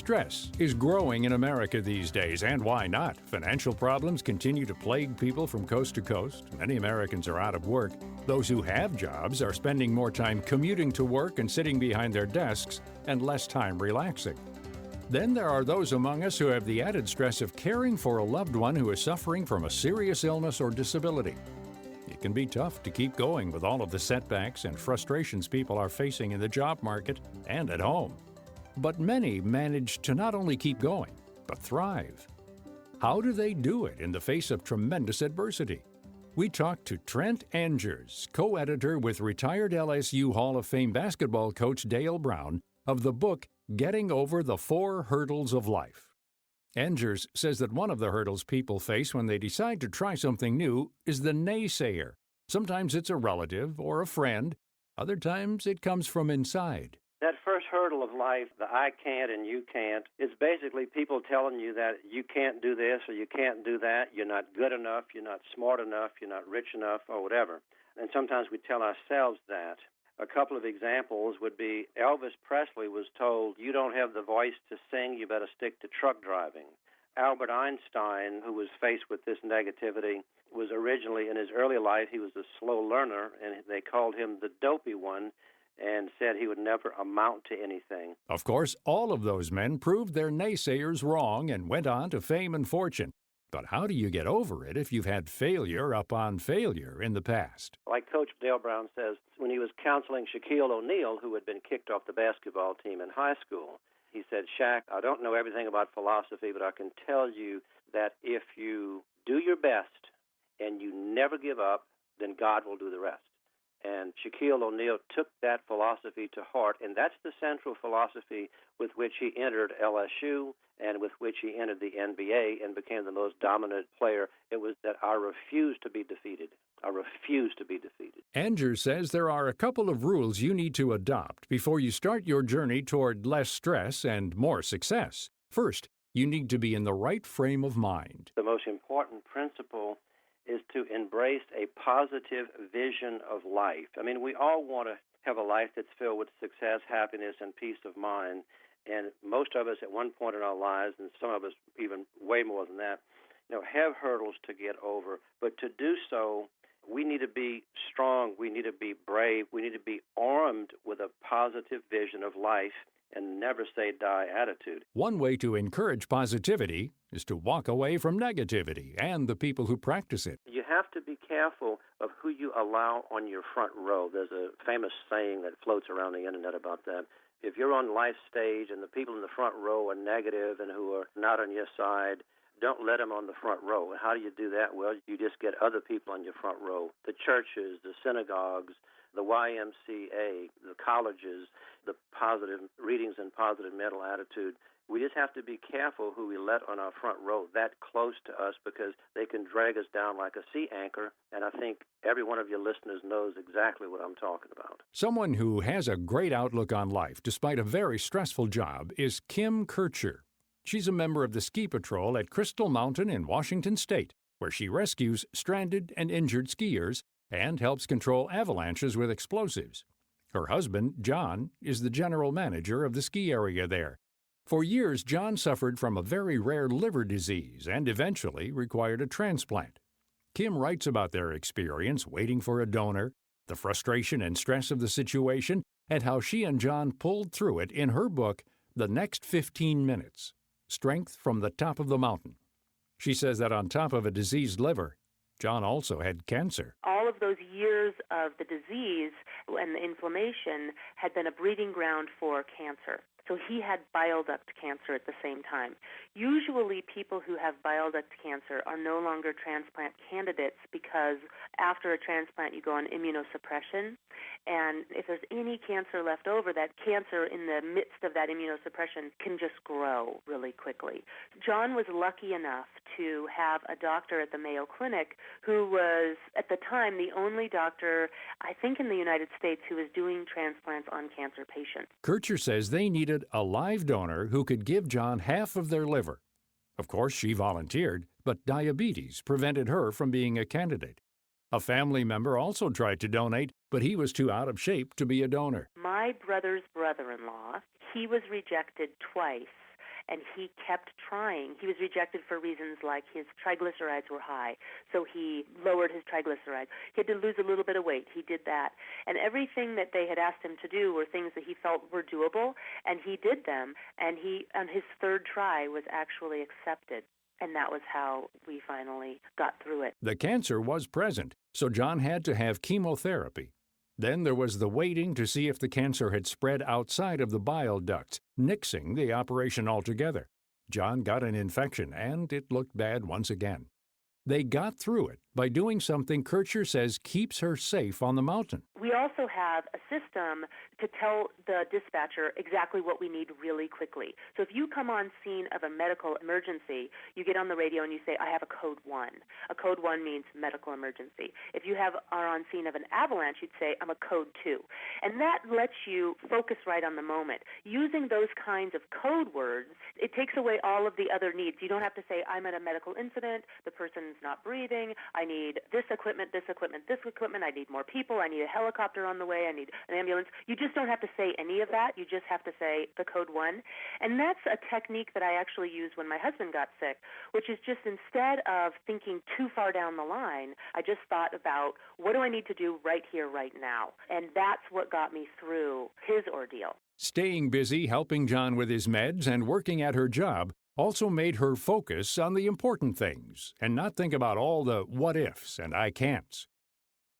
Stress is growing in America these days, and why not? Financial problems continue to plague people from coast to coast. Many Americans are out of work. Those who have jobs are spending more time commuting to work and sitting behind their desks and less time relaxing. Then there are those among us who have the added stress of caring for a loved one who is suffering from a serious illness or disability. It can be tough to keep going with all of the setbacks and frustrations people are facing in the job market and at home. But many manage to not only keep going, but thrive. How do they do it in the face of tremendous adversity? We talked to Trent Angers, co-editor with retired LSU Hall of Fame basketball coach Dale Brown, of the book Getting Over the 4 Hurdles of Life. Angers says that one of the hurdles people face when they decide to try something new is the naysayer. Sometimes it's a relative or a friend. Other times it comes from inside. That first hurdle of life, the I can't and you can't, is basically people telling you that you can't do this or you can't do that, you're not good enough, you're not smart enough, you're not rich enough, or whatever. And sometimes we tell ourselves that. A couple of examples would be Elvis Presley was told, you don't have the voice to sing, you better stick to truck driving. Albert Einstein, who was faced with this negativity, was originally, in his early life, he was a slow learner, and they called him the dopey one, and said he would never amount to anything. Of course, all of those men proved their naysayers wrong and went on to fame and fortune. But how do you get over it if you've had failure upon failure in the past? Like Coach Dale Brown says, when he was counseling Shaquille O'Neal, who had been kicked off the basketball team in high school, he said, Shaq, I don't know everything about philosophy, but I can tell you that if you do your best and you never give up, then God will do the rest. And Shaquille O'Neal took that philosophy to heart, and that's the central philosophy with which he entered LSU and with which he entered the NBA and became the most dominant player. It was that I refuse to be defeated. I refuse to be defeated. Angers says there are a couple of rules you need to adopt before you start your journey toward less stress and more success. First, you need to be in the right frame of mind. The most important principle is to embrace a positive vision of life. I mean, we all want to have a life that's filled with success, happiness, and peace of mind. And most of us at one point in our lives, and some of us even way more than that, have hurdles to get over. But to do so, we need to be strong. We need to be brave. We need to be armed with a positive vision of life and never say die attitude. One way to encourage positivity is to walk away from negativity and the people who practice it. You have to be careful of who you allow on your front row. There's a famous saying that floats around the internet about that. If you're on life stage and the people in the front row are negative and who are not on your side, don't let them on the front row. How do you do that? Well, you just get other people on your front row. The churches, the synagogues, the YMCA, the colleges, the positive readings and positive mental attitude. We just have to be careful who we let on our front row that close to us because they can drag us down like a sea anchor, and I think every one of your listeners knows exactly what I'm talking about. Someone who has a great outlook on life despite a very stressful job is Kim Kircher. She's a member of the Ski Patrol at Crystal Mountain in Washington State, where she rescues stranded and injured skiers and helps control avalanches with explosives. Her husband, John, is the general manager of the ski area there. For years, John suffered from a very rare liver disease and eventually required a transplant. Kim writes about their experience waiting for a donor, the frustration and stress of the situation, and how she and John pulled through it in her book, The Next 15 Minutes, Strength from the Top of the Mountain. She says that on top of a diseased liver, John also had cancer. All of those years of the disease and the inflammation had been a breeding ground for cancer. So he had bile duct cancer at the same time. Usually people who have bile duct cancer are no longer transplant candidates because after a transplant you go on immunosuppression. And if there's any cancer left over, that cancer in the midst of that immunosuppression can just grow really quickly. John was lucky enough to have a doctor at the Mayo Clinic who was, at the time, the only doctor, I think in the United States, who was doing transplants on cancer patients. Kircher says they needed a live donor who could give John half of their liver. Of course, she volunteered, but diabetes prevented her from being a candidate. A family member also tried to donate, but he was too out of shape to be a donor. My brother's brother-in-law, he was rejected twice and he kept trying. He was rejected for reasons like his triglycerides were high, so he lowered his triglycerides. He had to lose a little bit of weight. He did that. And everything that they had asked him to do were things that he felt were doable, and he did them, and he, on his third try, was actually accepted. And that was how we finally got through it. The cancer was present, so John had to have chemotherapy. Then there was the waiting to see if the cancer had spread outside of the bile ducts, nixing the operation altogether. John got an infection, and it looked bad once again. They got through it by doing something Kircher says keeps her safe on the mountain. We also have a system to tell the dispatcher exactly what we need really quickly. So if you come on scene of a medical emergency, you get on the radio and you say, I have a code 1. A code 1 means medical emergency. If you are on scene of an avalanche, you'd say, I'm a code 2. And that lets you focus right on the moment. Using those kinds of code words, it takes away all of the other needs. You don't have to say, I'm at a medical incident, the person's not breathing, I need this equipment, this equipment, this equipment, I need more people, I need a helicopter on the way, I need an ambulance. You just don't have to say any of that. You just have to say the code 1. And that's a technique that I actually used when my husband got sick, which is just instead of thinking too far down the line, I just thought about what do I need to do right here, right now? And that's what got me through his ordeal. Staying busy helping John with his meds and working at her job also made her focus on the important things and not think about all the what-ifs and I can'ts.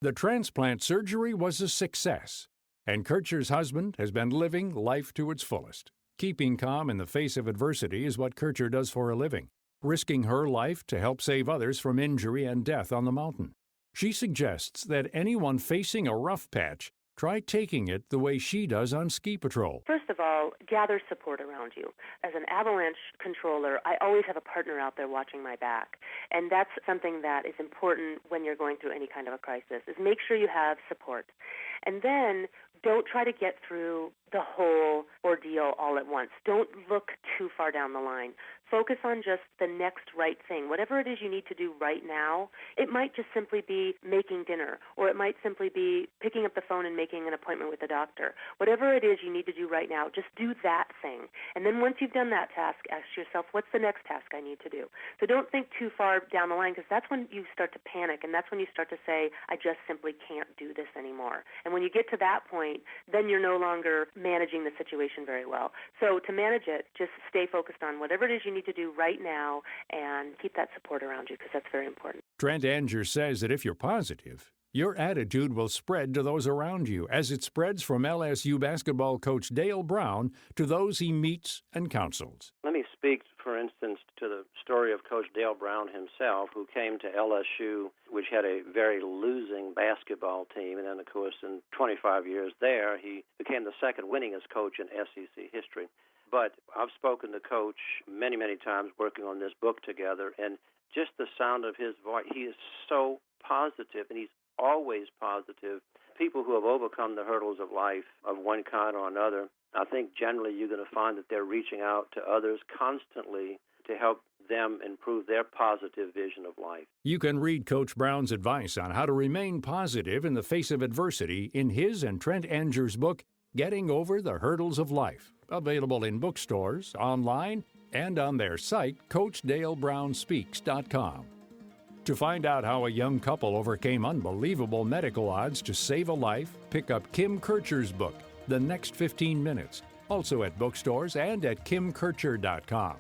The transplant surgery was a success, and Kircher's husband has been living life to its fullest. Keeping calm in the face of adversity is what Kircher does for a living, risking her life to help save others from injury and death on the mountain. She suggests that anyone facing a rough patch try taking it the way she does on ski patrol. First of all, gather support around you. As an avalanche controller, I always have a partner out there watching my back. And that's something that is important when you're going through any kind of a crisis, is make sure you have support. And then don't try to get through the whole ordeal all at once. Don't look too far down the line. Focus on just the next right thing. Whatever it is you need to do right now, it might just simply be making dinner, or it might simply be picking up the phone and making an appointment with a doctor. Whatever it is you need to do right now, just do that thing. And then once you've done that task, ask yourself, what's the next task I need to do? So don't think too far down the line, because that's when you start to panic, and that's when you start to say, I just simply can't do this anymore. And when you get to that point, then you're no longer managing the situation very well. So to manage it, just stay focused on whatever it is you need to do right now and keep that support around you, because that's very important. Trent Anger says that if you're positive, your attitude will spread to those around you as it spreads from LSU basketball coach Dale Brown to those he meets and counsels. Let me speak, for instance, to the story of Coach Dale Brown himself, who came to LSU, which had a very losing basketball team. And then, of course, in 25 years there, he became the second winningest coach in SEC history. But I've spoken to Coach many, many times working on this book together, and just the sound of his voice, he is so positive, and he's always positive. People who have overcome the hurdles of life of one kind or another, I think generally you're going to find that they're reaching out to others constantly to help them improve their positive vision of life. You can read Coach Brown's advice on how to remain positive in the face of adversity in his and Trent Anger's book, Getting Over the Hurdles of Life, available in bookstores, online, and on their site, CoachDaleBrownSpeaks.com. To find out how a young couple overcame unbelievable medical odds to save a life, pick up Kim Kircher's book, The Next 15 Minutes, also at bookstores and at KimKircher.com.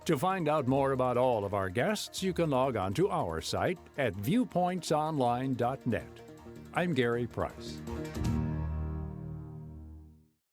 To find out more about all of our guests, you can log on to our site at viewpointsonline.net. I'm Gary Price.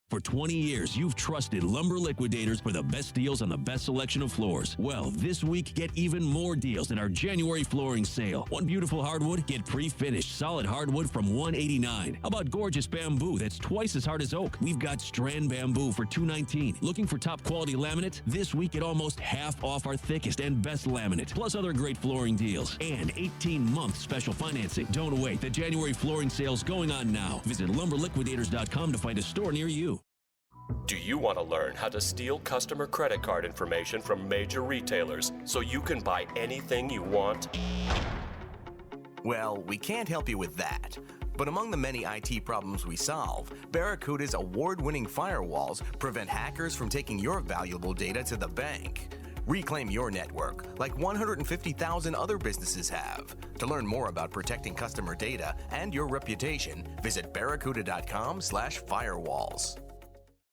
For 20 years, you've trusted Lumber Liquidators for the best deals on the best selection of floors. Well, this week, get even more deals in our January flooring sale. One beautiful hardwood, get pre-finished solid hardwood from $189. How about gorgeous bamboo that's twice as hard as oak? We've got strand bamboo for $219. Looking for top quality laminate? This week, get almost half off our thickest and best laminate, plus other great flooring deals. And 18-month special financing. Don't wait. The January flooring sale's going on now. Visit lumberliquidators.com to find a store near you. Do you want to learn how to steal customer credit card information from major retailers so you can buy anything you want? Well, we can't help you with that. But among the many IT problems we solve, Barracuda's award-winning firewalls prevent hackers from taking your valuable data to the bank. Reclaim your network like 150,000 other businesses have. To learn more about protecting customer data and your reputation, visit barracuda.com/firewalls.